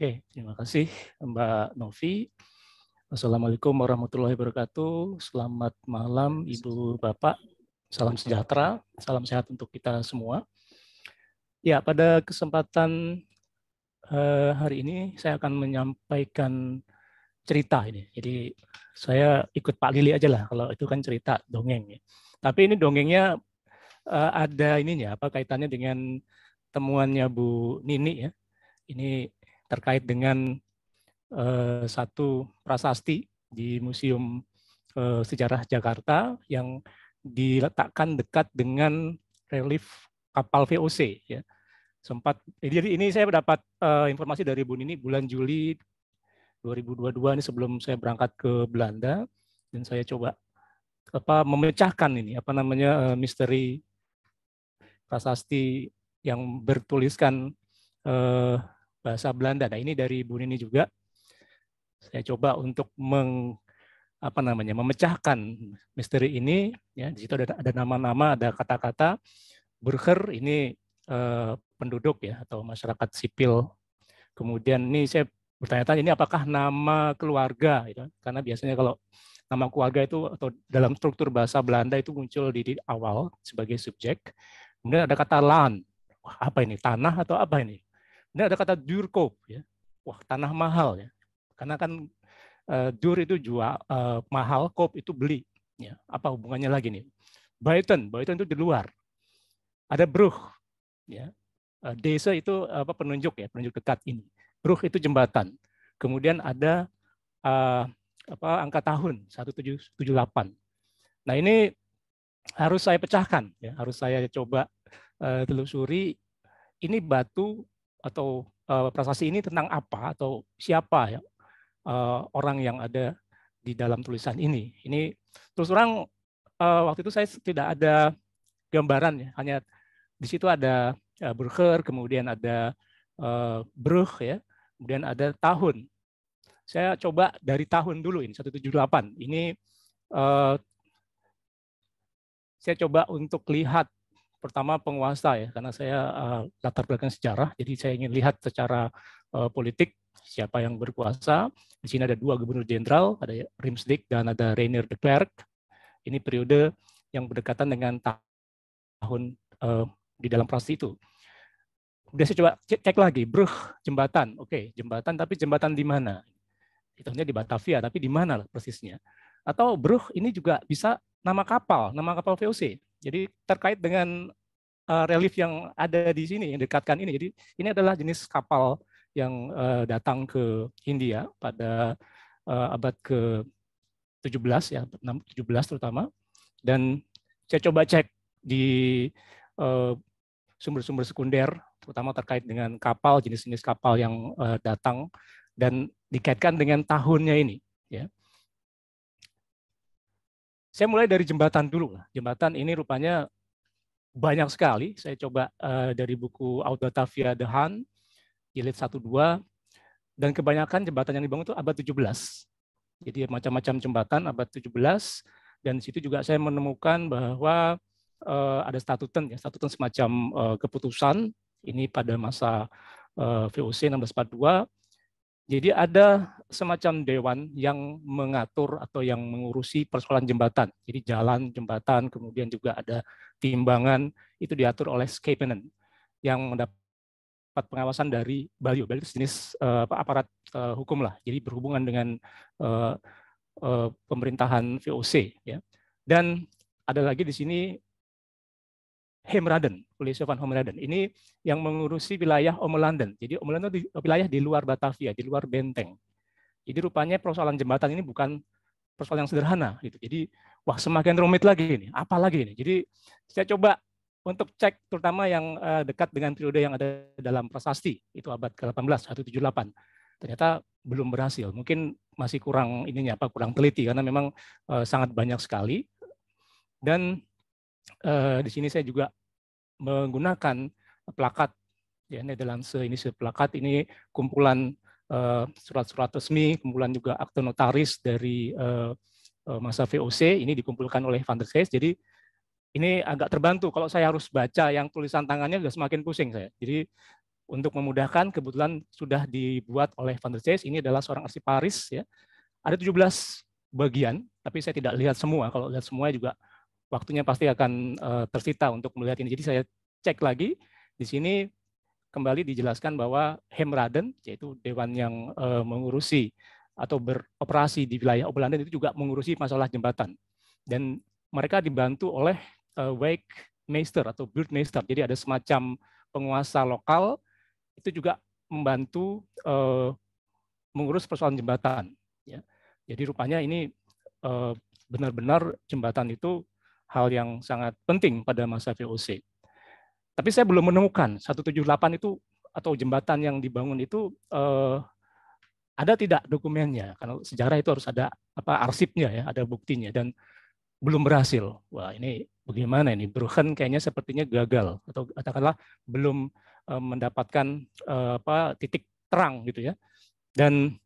Oke, terima kasih Mbak Novi. Assalamualaikum warahmatullahi wabarakatuh. Selamat malam Ibu Bapak. Salam sejahtera, salam sehat untuk kita semua. Ya, pada kesempatan hari ini saya akan menyampaikan cerita ini. Jadi saya ikut Pak Lili aja lah kalau itu kan cerita dongeng ya. Tapi ini dongengnya ada ininya apa kaitannya dengan temuannya Bu Nini ya. Ini terkait dengan satu prasasti di Museum Sejarah Jakarta yang diletakkan dekat dengan relief kapal VOC ya. Jadi ini saya mendapat informasi dari Bu Nini bulan Juli 2022 ini sebelum saya berangkat ke Belanda, dan saya coba memecahkan ini misteri prasasti yang bertuliskan bahasa Belanda. Nah, ini dari Bu Nini juga. Saya coba untuk memecahkan misteri ini. Ya, di situ ada nama-nama, ada kata-kata. Burger ini penduduk ya atau masyarakat sipil. Kemudian ini saya bertanya-tanya ini apakah nama keluarga, gitu. Karena biasanya kalau nama keluarga itu atau dalam struktur bahasa Belanda itu muncul di awal sebagai subjek. Kemudian ada kata land. Wah, apa ini? Tanah atau apa ini? Kemudian ada kata duurkoop ya. Wah, tanah mahal ya. Karena kan dur itu jual, mahal, koop itu beli. Ya, apa hubungannya lagi nih? Buiten itu di luar. Ada bruh, ya. Desa itu penunjuk ya, penunjuk dekat ini. Bruh itu jembatan. Kemudian ada angka tahun 1778. Nah, ini harus saya pecahkan ya, harus saya coba telusuri ini batu atau prasasti ini tentang apa atau siapa ya orang yang ada di dalam tulisan ini. Ini terus terang waktu itu saya tidak ada gambaran ya, hanya di situ ada burger, kemudian ada bruh ya, kemudian ada tahun. Saya coba dari tahun dulu ini 178. Ini saya coba untuk lihat pertama penguasa ya, karena saya latar belakang sejarah, jadi saya ingin lihat secara politik siapa yang berkuasa. Di sini ada dua gubernur jenderal, ada Riemsdyk dan ada Reinier de Klerk. Ini periode yang berdekatan dengan tahun di dalam prasasti itu. Kemudian saya coba cek lagi, bruh jembatan, oke jembatan, tapi jembatan di mana? Itu hanya di Batavia, tapi di mana persisnya? Atau bruh ini juga bisa nama kapal VOC. Jadi terkait dengan relief yang ada di sini, yang dekatkan ini. Jadi ini adalah jenis kapal yang datang ke Hindia pada abad ke-17 ya, 17 terutama. Dan saya coba cek di sumber-sumber sekunder, terutama terkait dengan kapal, jenis-jenis kapal yang datang dan dikaitkan dengan tahunnya ini. Ya. Saya mulai dari jembatan dulu. Jembatan ini rupanya banyak sekali. Saya coba dari buku Oud Batavia de Haan, jilid 1-2, dan kebanyakan jembatan yang dibangun itu abad 17. Jadi macam-macam jembatan abad 17, dan di situ juga saya menemukan bahwa ada statuten semacam keputusan ini pada masa VOC 1642. Jadi ada semacam dewan yang mengatur atau yang mengurusi persoalan jembatan. Jadi jalan, jembatan, kemudian juga ada timbangan, itu diatur oleh Schepenen yang mendapat pengawasan dari Balio. Balio itu jenis aparat hukum lah. Jadi berhubungan dengan pemerintahan VOC. Ya. Dan ada lagi di sini Heemraden, Polisie van Heemraden. Ini yang mengurusi wilayah Omelanden. Jadi Omelanden itu wilayah di luar Batavia, di luar benteng. Jadi rupanya persoalan jembatan ini bukan persoalan yang sederhana. Gitu. Jadi wah semakin rumit lagi ini. Apa lagi ini? Jadi saya coba untuk cek terutama yang dekat dengan periode yang ada dalam prasasti. Itu abad ke-18, 178. Ternyata belum berhasil. Mungkin masih kurang kurang teliti karena memang sangat banyak sekali. Dan di sini saya juga menggunakan plakat ya, Nederlandse ini plakat, ini kumpulan surat-surat resmi, kumpulan juga akte notaris dari masa VOC, ini dikumpulkan oleh Van der Geest. Jadi ini agak terbantu kalau saya harus baca yang tulisan tangannya sudah semakin pusing saya. Jadi Untuk memudahkan, kebetulan sudah dibuat oleh Van der Zijs. Ini adalah seorang arsiparis, ya. Ada 17 bagian, tapi saya tidak lihat semua. Kalau lihat semua juga waktunya pasti akan tersita untuk melihat ini. Jadi saya cek lagi di sini, kembali dijelaskan bahwa Hemraden, yaitu dewan yang mengurusi atau beroperasi di wilayah Oberlanden, itu juga mengurusi masalah jembatan. Dan mereka dibantu oleh Wijkmeester atau Buurtmeester. Jadi ada semacam penguasa lokal, itu juga membantu mengurus persoalan jembatan. Ya. Jadi rupanya ini benar-benar jembatan itu hal yang sangat penting pada masa VOC. Tapi saya belum menemukan 178 itu atau jembatan yang dibangun itu ada tidak dokumennya. Karena sejarah itu harus ada arsipnya, ya, ada buktinya, dan belum berhasil. Wah, ini bagaimana ini? Bruggen kayaknya sepertinya gagal, atau katakanlah belum mendapatkan titik terang gitu, ya. Dan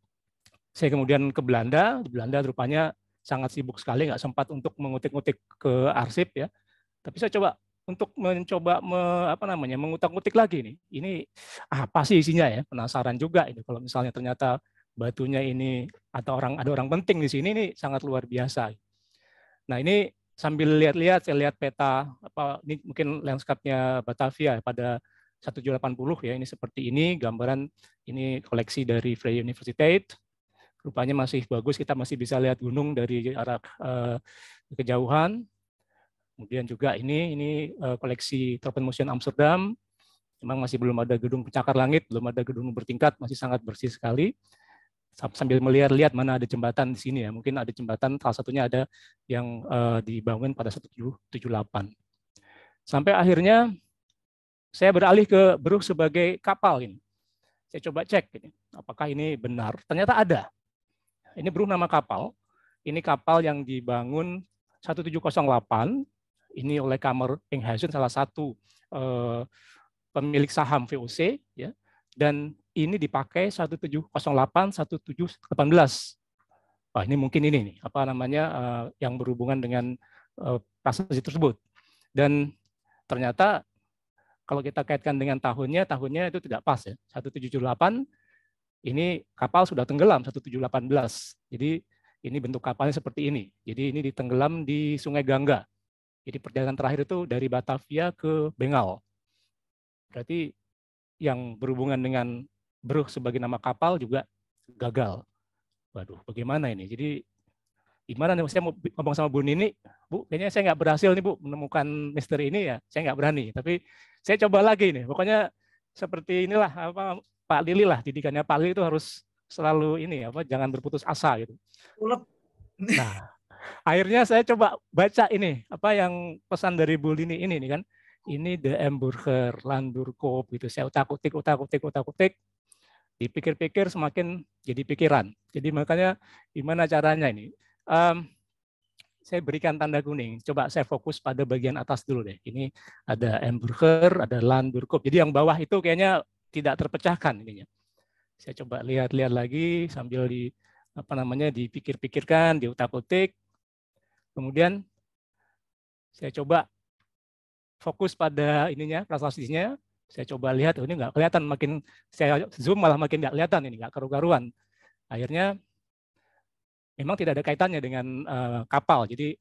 saya kemudian ke Belanda. Di Belanda rupanya sangat sibuk sekali, nggak sempat untuk mengutik-ngutik ke arsip, ya. Tapi saya mencoba mengutak-ngutik lagi nih. Ini apa sih isinya, ya? Penasaran juga ini. Kalau misalnya ternyata batunya ini ada orang penting di sini, ini sangat luar biasa. Nah, ini sambil lihat-lihat, saya lihat peta ini mungkin landscape-nya Batavia pada 1780, ya. Ini seperti ini gambaran, ini koleksi dari Vrije Universiteit. Rupanya masih bagus, kita masih bisa lihat gunung dari arah kejauhan. Kemudian juga ini koleksi Tropenmuseum Amsterdam. Memang masih belum ada gedung pencakar langit, belum ada gedung bertingkat, masih sangat bersih sekali. Sambil melihat-lihat mana ada jembatan di sini, ya. Mungkin ada jembatan, salah satunya ada yang dibangun pada 1778. Sampai akhirnya saya beralih ke Brug sebagai kapal ini. Saya coba cek ini, apakah ini benar. Ternyata ada. Ini Brug nama kapal. Ini kapal yang dibangun 1708. Ini oleh Kamer Enkhuizen, salah satu pemilik saham VOC, ya. Dan ini dipakai 1708, 1718. Wah, ini mungkin ini nih, yang berhubungan dengan prasasti tersebut. Dan ternyata kalau kita kaitkan dengan tahunnya itu tidak pas, ya. 1778 ini kapal sudah tenggelam 1718. Jadi ini bentuk kapalnya seperti ini. Jadi ini ditenggelam di Sungai Gangga. Jadi perjalanan terakhir itu dari Batavia ke Bengal. Berarti yang berhubungan dengan Brug sebagai nama kapal juga gagal. Waduh, bagaimana ini? Jadi gimana nih? Saya mau ngomong sama Bu Nini, Bu, kayaknya saya nggak berhasil nih, Bu, menemukan misteri ini, ya. Saya nggak berani. Tapi saya coba lagi nih. Pokoknya seperti inilah Pak Lili lah, didikannya Pak Lili itu harus selalu jangan berputus asa gitu. Nah, akhirnya saya coba baca ini yang pesan dari Bu Lini ini nih kan. Ini De Hamburger Landburkop gitu. Saya utak-utik. Dipikir-pikir semakin jadi pikiran. Jadi makanya gimana caranya ini? Saya berikan tanda kuning. Coba saya fokus pada bagian atas dulu deh. Ini ada Hamburger, ada Landburkop. Jadi yang bawah itu kayaknya tidak terpecahkan ininya. Saya coba lihat-lihat lagi sambil dipikir-pikirkan, diutak-utik. Kemudian saya coba fokus pada prasastinya. Saya coba lihat, ini nggak kelihatan, makin saya zoom malah makin nggak kelihatan, ini nggak karu-karuan. Akhirnya memang tidak ada kaitannya dengan kapal, jadi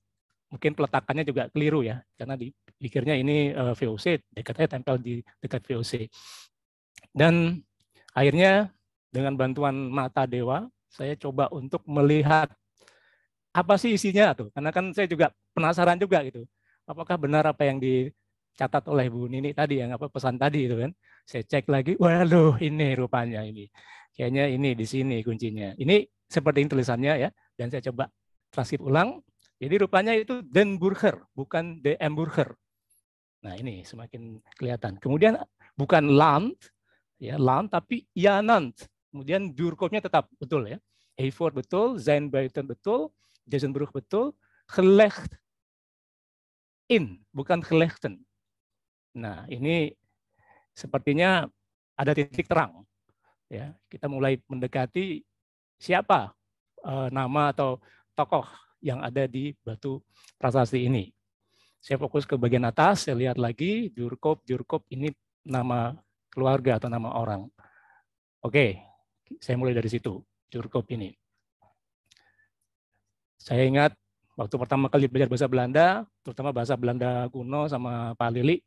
mungkin peletakannya juga keliru, ya, karena dipikirnya ini VOC, dekatnya tempel di dekat VOC. Dan akhirnya dengan bantuan mata dewa, saya coba untuk melihat apa sih isinya tuh, karena kan saya juga penasaran juga gitu, apakah benar apa yang dicatat oleh Bu Nini tadi, yang pesan tadi itu kan. Saya cek lagi, waduh, ini rupanya ini, kayaknya ini di sini kuncinya. Ini seperti tulisannya, ya, dan saya coba transkrip ulang. Jadi rupanya itu Den Burger, bukan De Hamburger. Nah, ini semakin kelihatan. Kemudian bukan Land, ya, Land, tapi Janant. Kemudian Burkopnya tetap betul, ya. Hayford betul, Zijnbuiten betul, Jazenbrug betul, Gelegd in, bukan Gelegden. Nah, ini sepertinya ada titik terang, ya. Kita mulai mendekati siapa nama atau tokoh yang ada di batu prasasti ini. Saya fokus ke bagian atas, saya lihat lagi Durkop ini nama keluarga atau nama orang. Oke, saya mulai dari situ, Durkop ini. Saya ingat waktu pertama kali belajar bahasa Belanda, terutama bahasa Belanda kuno sama Pak Lili,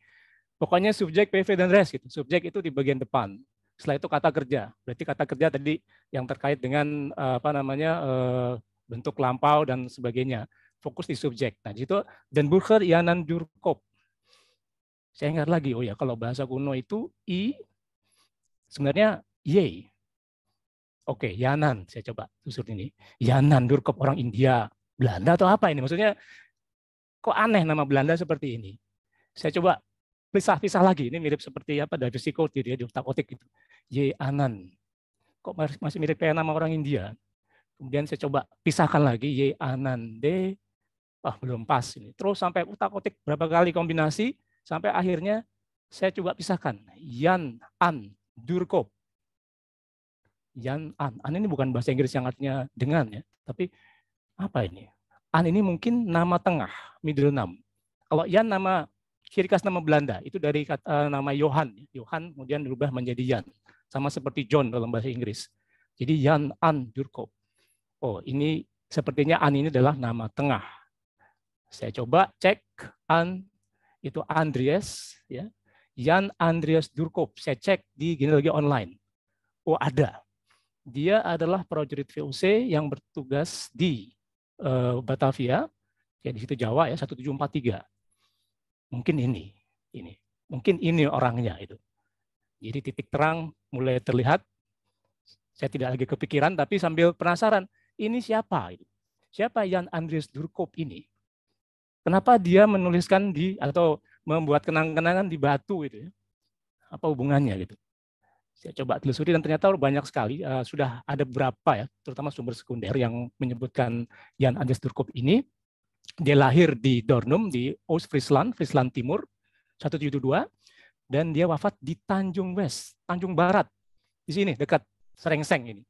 pokoknya subjek, PV, dan res. Gitu. Subjek itu di bagian depan. Setelah itu kata kerja. Berarti kata kerja tadi yang terkait dengan bentuk lampau dan sebagainya. Fokus di subjek. Nah, itu dan Burger Yanan Durkop. Saya ingat lagi, oh ya, kalau bahasa kuno itu I sebenarnya Y. Oke, Yanan, saya coba susur ini. Yanan Durkop orang India, Belanda atau apa ini? Maksudnya kok aneh nama Belanda seperti ini. Saya coba pisah-pisah lagi. Ini mirip seperti apa Da Vinci Code gitu ya, di otak-otik gitu. Y Anan. Kok masih mirip kayak nama orang India? Kemudian saya coba pisahkan lagi Y Anan D. Belum pas ini. Terus sampai otak-otik berapa kali kombinasi sampai akhirnya saya coba pisahkan. Yan An Durkop. Yan An. An ini bukan bahasa Inggris yang artinya dengan ya, tapi apa ini? An ini mungkin nama tengah, middle name. Kalau Yan nama ciri khas nama Belanda itu dari nama Johan. Johan kemudian berubah menjadi Jan. Sama seperti John dalam bahasa Inggris. Jadi Jan An Durkop. Oh, ini sepertinya An ini adalah nama tengah. Saya coba cek An itu Andreas ya. Jan Andreas Durkop. Saya cek di genealogi online. Oh, ada. Dia adalah prajurit VOC yang bertugas di Batavia, ya di situ Jawa ya 1743. Mungkin ini. Mungkin ini orangnya itu. Jadi titik terang mulai terlihat. Saya tidak lagi kepikiran, tapi sambil penasaran, ini siapa? Siapa Jan Andreas Durkop ini? Kenapa dia menuliskan atau membuat kenang-kenangan di batu itu? Ya? Apa hubungannya gitu? Saya coba telusuri dan ternyata banyak sekali. Sudah ada beberapa ya, terutama sumber sekunder yang menyebutkan Jan Andreas Durkop ini. Dia lahir di Dornum di Oost-Friesland, Friesland Timur, 1772, dan dia wafat di Tanjung West, Tanjung Barat, di sini dekat Serengseng ini.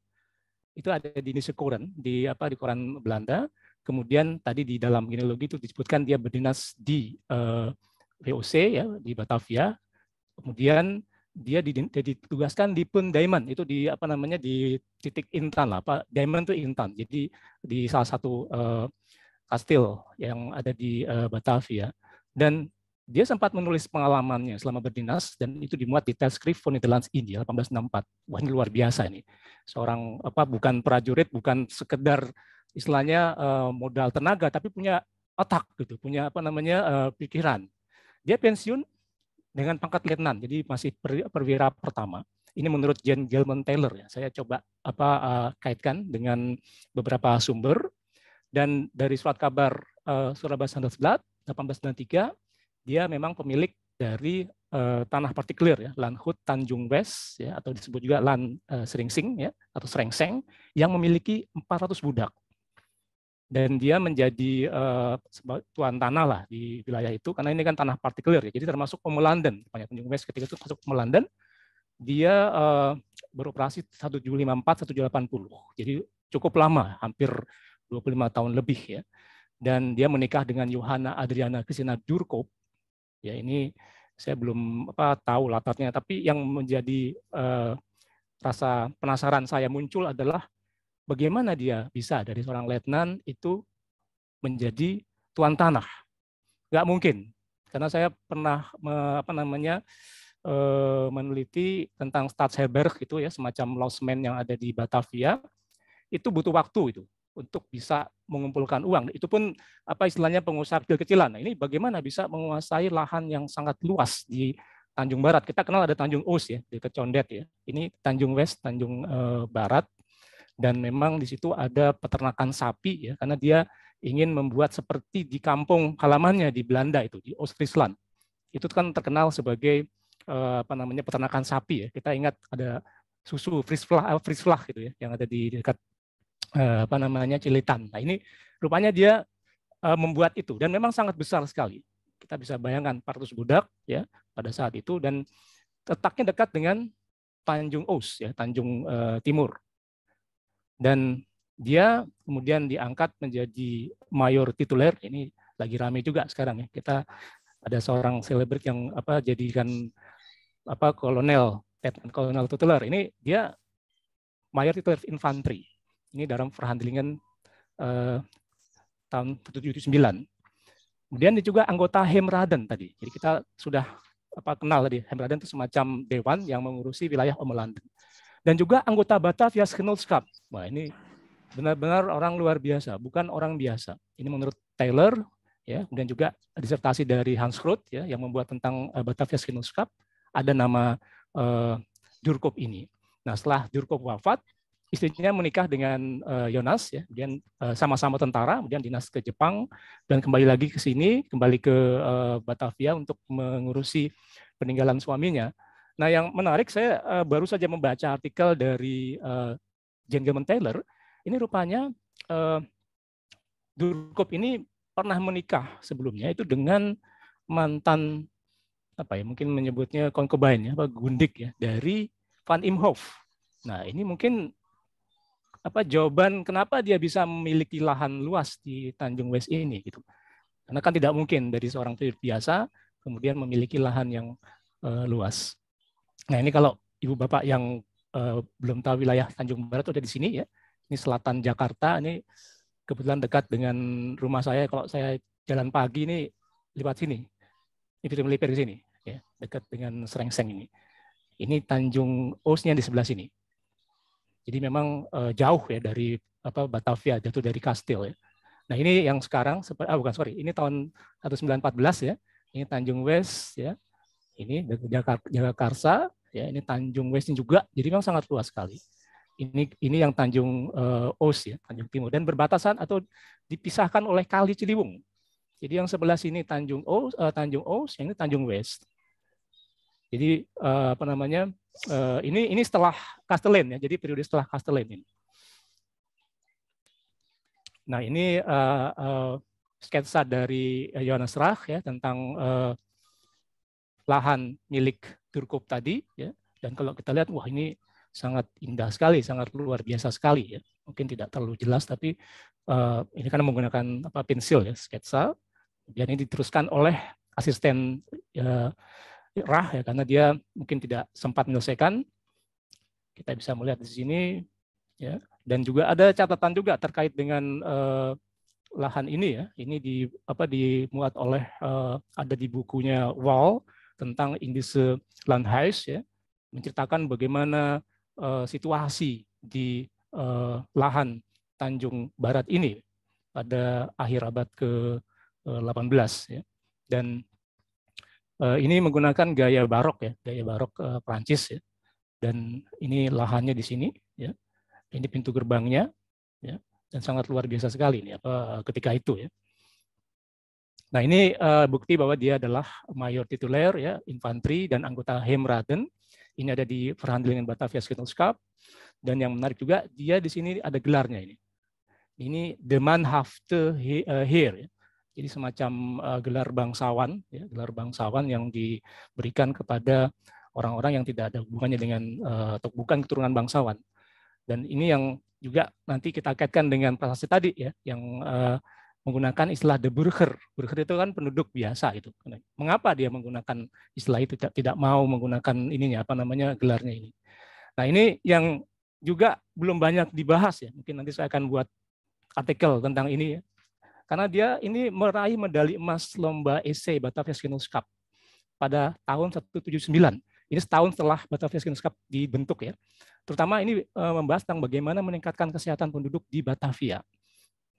Itu ada di Nisekoren, di koran Belanda. Kemudian tadi di dalam genealogi itu disebutkan dia berdinas di VOC ya di Batavia. Kemudian dia ditugaskan di Pundaimon itu di di titik Intan lah. Diamond itu Intan. Jadi di salah satu kastil yang ada di Batavia, dan dia sempat menulis pengalamannya selama berdinas dan itu dimuat di Tijdschrift voor Nederlands India 1864. Wah, ini luar biasa ini. Seorang bukan prajurit, bukan sekedar istilahnya modal tenaga, tapi punya otak gitu, punya pikiran. Dia pensiun dengan pangkat letnan, jadi masih perwira pertama. Ini menurut Jan Gelman Taylor ya. Saya coba kaitkan dengan beberapa sumber. Dan dari surat kabar Surabaya Handelsblad 1893, dia memang pemilik dari tanah partikuler ya, Landgoed Tanjung West ya, atau disebut juga Land Sringsing ya, atau Srengseng, yang memiliki 400 budak. Dan dia menjadi tuan tanah lah di wilayah itu karena ini kan tanah partikuler ya. Jadi termasuk Pemelanden. Tanjung West ketika itu masuk Pemelanden, dia beroperasi 1754-1780. Jadi cukup lama, hampir 25 tahun lebih ya. Dan dia menikah dengan Johanna Adriana Christina Durkop. Ya, ini saya belum tahu latarnya, tapi yang menjadi rasa penasaran saya muncul adalah bagaimana dia bisa dari seorang letnan itu menjadi tuan tanah. Nggak mungkin, karena saya pernah meneliti tentang Staatsherberg itu ya, semacam losmen yang ada di Batavia. Itu butuh waktu itu untuk bisa mengumpulkan uang. Itu pun istilahnya pengusaha kecil-kecilan. Nah, ini bagaimana bisa menguasai lahan yang sangat luas di Tanjung Barat. Kita kenal ada Tanjung Oost ya, di Condet ya. Ini Tanjung West, Tanjung Barat. Dan memang di situ ada peternakan sapi ya, karena dia ingin membuat seperti di kampung halamannya di Belanda itu, di Oost-Friesland. Itu kan terkenal sebagai peternakan sapi ya. Kita ingat ada susu Friesvlag gitu ya, yang ada di dekat Cilitan. Nah, ini rupanya dia membuat itu dan memang sangat besar sekali. Kita bisa bayangkan 400 budak ya pada saat itu, dan letaknya dekat dengan Tanjung Oost ya, Tanjung Timur. Dan dia kemudian diangkat menjadi mayor tituler. Ini lagi ramai juga sekarang ya. Kita ada seorang selebriti yang jadikan kolonel Lieutenant Colonel Tutelar. Ini dia Mayor Tituler Infantry. Ini dalam Verhandlingen tahun 79. Kemudian dia juga anggota Heemraden tadi. Jadi kita sudah kenal tadi. Heemraden itu semacam dewan yang mengurusi wilayah Omelanden. Dan juga anggota Batavia's Genootschap. Wah, ini benar-benar orang luar biasa, bukan orang biasa. Ini menurut Taylor, ya. Kemudian juga disertasi dari Hans Groth, ya, yang membuat tentang Batavia's Genootschap. Ada nama Durkop ini. Nah, setelah Durkop wafat, istrinya menikah dengan Jonas, ya, kemudian sama-sama tentara, kemudian dinas ke Jepang dan kembali lagi ke sini, kembali ke Batavia untuk mengurusi peninggalan suaminya. Nah, yang menarik, saya baru saja membaca artikel dari Jane Gilman Taylor. Ini rupanya Durkop ini pernah menikah sebelumnya itu dengan mantan mungkin menyebutnya concubine, gundik, ya, dari Van Imhoff. Nah, ini mungkin jawaban kenapa dia bisa memiliki lahan luas di Tanjung West ini, gitu. Karena kan tidak mungkin dari seorang prajurit biasa kemudian memiliki lahan yang luas. Nah, ini kalau ibu bapak yang belum tahu wilayah Tanjung Barat ada di sini, ya. Ini selatan Jakarta, ini kebetulan dekat dengan rumah saya. Kalau saya jalan pagi ini lewat sini. Ini bisa melipir di sini, ya, dekat dengan Srengseng ini. Ini Tanjung Oos-nya di sebelah sini. Jadi memang jauh, ya, dari Batavia, jatuh dari kastil, ya. Nah, ini yang sekarang ini tahun 1914, ya. Ini Tanjung West, ya. Ini Jagakarsa, ya. Ini Tanjung West juga. Jadi memang sangat luas sekali. Ini yang Tanjung Oos, ya, Tanjung Timur, dan berbatasan atau dipisahkan oleh Kali Ciliwung. Jadi yang sebelah sini Tanjung Oos, yang ini Tanjung West. Jadi ini setelah Kastelen, ya. Jadi periode setelah Kastelen ini. Nah, ini sketsa dari Johannes Rach, ya, tentang lahan milik Durkop tadi, ya. Dan kalau kita lihat, wah, ini sangat indah sekali, sangat luar biasa sekali, ya. Mungkin tidak terlalu jelas, tapi ini kan menggunakan pensil, ya, sketsa. Dan ini diteruskan oleh asisten Rach, ya, karena dia mungkin tidak sempat menyelesaikan. Kita bisa melihat di sini, ya. Dan juga ada catatan juga terkait dengan lahan ini, ya. Ini dimuat oleh ada di bukunya Wall tentang Indische Landhuis, ya, menceritakan bagaimana situasi di lahan Tanjung Barat ini pada akhir abad ke-18, ya. Dan ini menggunakan gaya barok, ya, gaya barok Prancis, ya. Dan ini lahannya di sini, ya. Ini pintu gerbangnya, ya. Dan sangat luar biasa sekali ini ketika itu, ya. Nah, ini bukti bahwa dia adalah mayor tituler, ya, infanteri dan anggota Heemraden. Ini ada di Verhandlingen Batavia's Genootschap. Dan yang menarik juga, dia di sini ada gelarnya ini. Ini De Manhafte Heer, ya. Jadi semacam gelar bangsawan, ya, gelar bangsawan yang diberikan kepada orang-orang yang tidak ada hubungannya dengan atau bukan keturunan bangsawan. Dan ini yang juga nanti kita kaitkan dengan prasasti tadi, ya, yang menggunakan istilah de Burger. Burger itu kan penduduk biasa itu. Mengapa dia menggunakan istilah itu, tidak mau menggunakan gelarnya ini. Nah, ini yang juga belum banyak dibahas, ya. Mungkin nanti saya akan buat artikel tentang ini, ya. Karena dia ini meraih medali emas lomba esai Batavia's Genootschap pada tahun 1979. Ini setahun setelah Batavia's Genootschap dibentuk, ya. Terutama ini membahas tentang bagaimana meningkatkan kesehatan penduduk di Batavia.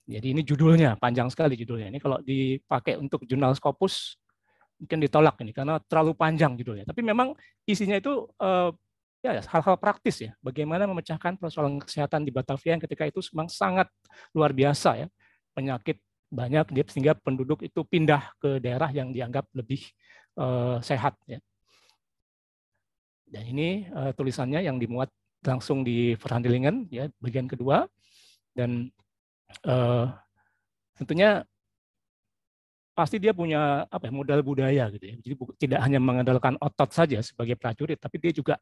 Jadi ini judulnya, panjang sekali judulnya. Ini kalau dipakai untuk jurnal Scopus, mungkin ditolak ini, karena terlalu panjang judulnya. Tapi memang isinya itu ya hal-hal praktis, ya. Bagaimana memecahkan persoalan kesehatan di Batavia yang ketika itu memang sangat luar biasa, ya. Penyakit banyak, sehingga penduduk itu pindah ke daerah yang dianggap lebih sehat, ya. Dan ini tulisannya yang dimuat langsung di Verhandlingen, ya, bagian kedua. Dan tentunya pasti dia punya modal budaya, gitu, ya. Jadi tidak hanya mengandalkan otot saja sebagai prajurit, tapi dia juga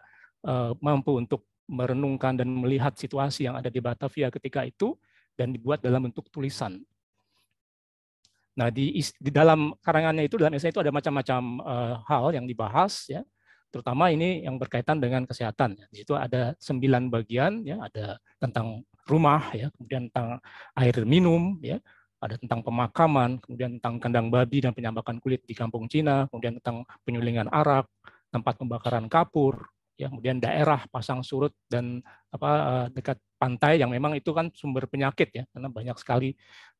mampu untuk merenungkan dan melihat situasi yang ada di Batavia ketika itu dan dibuat dalam bentuk tulisan. Nah, di dalam karangannya itu, dalam esai itu ada macam-macam hal yang dibahas, ya. terutama ini yang berkaitan dengan kesehatan. Di situ ada 9 bagian, ya, ada tentang rumah, ya, kemudian tentang air minum, ya, ada tentang pemakaman, kemudian tentang kandang babi dan penyambakan kulit di kampung Cina, kemudian tentang penyulingan arak, tempat pembakaran kapur, ya, kemudian daerah pasang surut dan dekat pantai yang memang itu kan sumber penyakit, ya, karena banyak sekali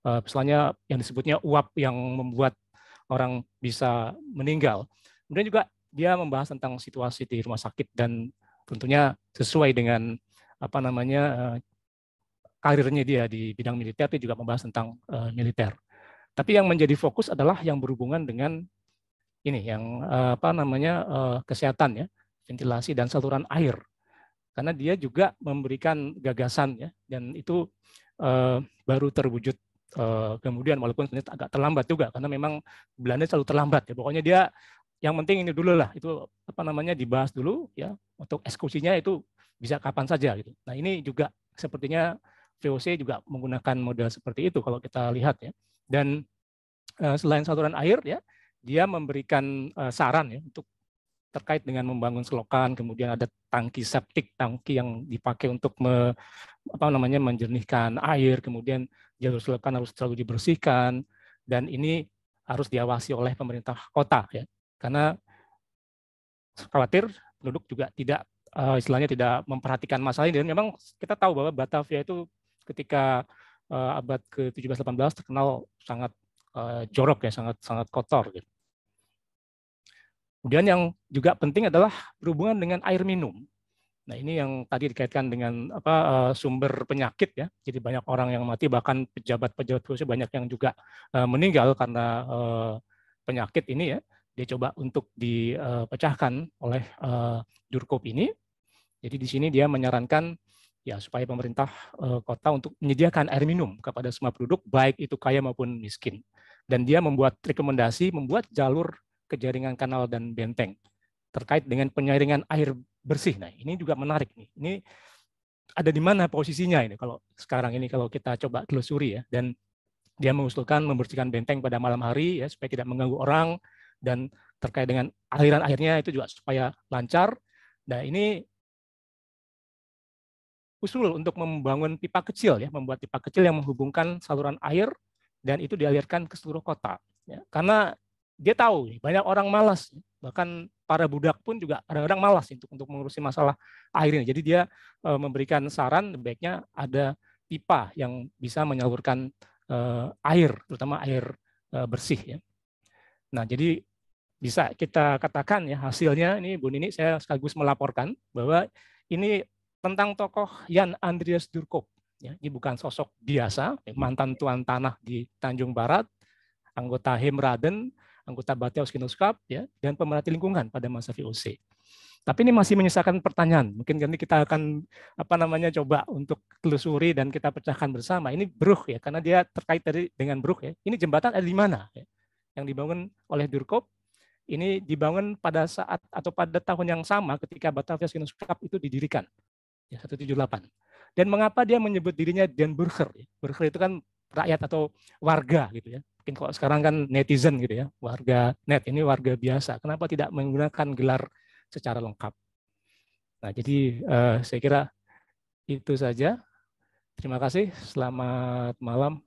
misalnya yang disebutnya uap yang membuat orang bisa meninggal. Kemudian juga dia membahas tentang situasi di rumah sakit dan tentunya sesuai dengan karirnya dia di bidang militer, dia juga membahas tentang militer. Tapi yang menjadi fokus adalah yang berhubungan dengan ini, yang kesehatan, ya, ventilasi dan saluran air. Karena dia juga memberikan gagasan, ya, dan itu baru terwujud kemudian, walaupun sebenarnya agak terlambat juga karena memang Belanda selalu terlambat, ya. Pokoknya dia yang penting ini dulu lah, itu dibahas dulu, ya, untuk eksekusinya itu bisa kapan saja gitu. Nah, ini juga sepertinya VOC juga menggunakan model seperti itu kalau kita lihat, ya. Dan selain saluran air, ya, dia memberikan saran, ya, untuk terkait dengan membangun selokan, kemudian ada tangki septik, tangki yang dipakai untuk menjernihkan air, kemudian jalur selokan harus selalu dibersihkan, dan ini harus diawasi oleh pemerintah kota, ya, karena khawatir penduduk juga tidak istilahnya tidak memperhatikan masalah ini. Dan memang kita tahu bahwa Batavia itu ketika abad ke-17-18 terkenal sangat jorok, ya, sangat kotor gitu. Kemudian yang juga penting adalah berhubungan dengan air minum. Nah, ini yang tadi dikaitkan dengan sumber penyakit, ya. Jadi banyak orang yang mati, bahkan pejabat-pejabat khususnya banyak yang juga meninggal karena penyakit ini, ya. Dia coba untuk dipecahkan oleh Durkop ini. Jadi di sini dia menyarankan, ya, supaya pemerintah kota untuk menyediakan air minum kepada semua penduduk, baik itu kaya maupun miskin. Dan dia membuat rekomendasi membuat jalur ke jaringan kanal dan benteng terkait dengan penyaringan air bersih. Nah, ini juga menarik nih. Ini ada di mana posisinya ini kalau sekarang ini kalau kita coba telusuri, ya. Dan dia mengusulkan membersihkan benteng pada malam hari, ya, supaya tidak mengganggu orang, dan terkait dengan aliran airnya itu juga supaya lancar. Nah, ini usul untuk membangun pipa kecil, ya, membuat pipa kecil yang menghubungkan saluran air dan itu dialirkan ke seluruh kota, ya. Karena dia tahu banyak orang malas, bahkan para budak pun juga kadang-kadang malas untuk mengurusi masalah air ini. Jadi dia memberikan saran baiknya ada pipa yang bisa menyalurkan air, terutama air bersih, ya. Nah, jadi bisa kita katakan, ya, hasilnya ini, Bu Nini, saya sekaligus melaporkan bahwa ini tentang tokoh Jan Andreas Durkop, ya. Ini bukan sosok biasa, mantan tuan tanah di Tanjung Barat, anggota Hemraden, anggota Bateaus Genootschap, ya, dan pemerhati lingkungan pada masa VOC. Tapi ini masih menyisakan pertanyaan. Mungkin nanti kita akan coba untuk telusuri dan kita pecahkan bersama. Ini Brugg, ya, karena dia terkait dengan Brugg, ya. Ini jembatan ada di mana, ya, yang dibangun oleh Durkop. Ini dibangun pada saat atau pada tahun yang sama ketika Batavia Genootschap itu didirikan, ya, 178. Dan mengapa dia menyebut dirinya Den Burger? Burger itu kan rakyat atau warga gitu, ya. Mungkin kalau sekarang kan netizen gitu, ya, warga net, ini warga biasa. Kenapa tidak menggunakan gelar secara lengkap? Nah, jadi saya kira itu saja. Terima kasih. Selamat malam.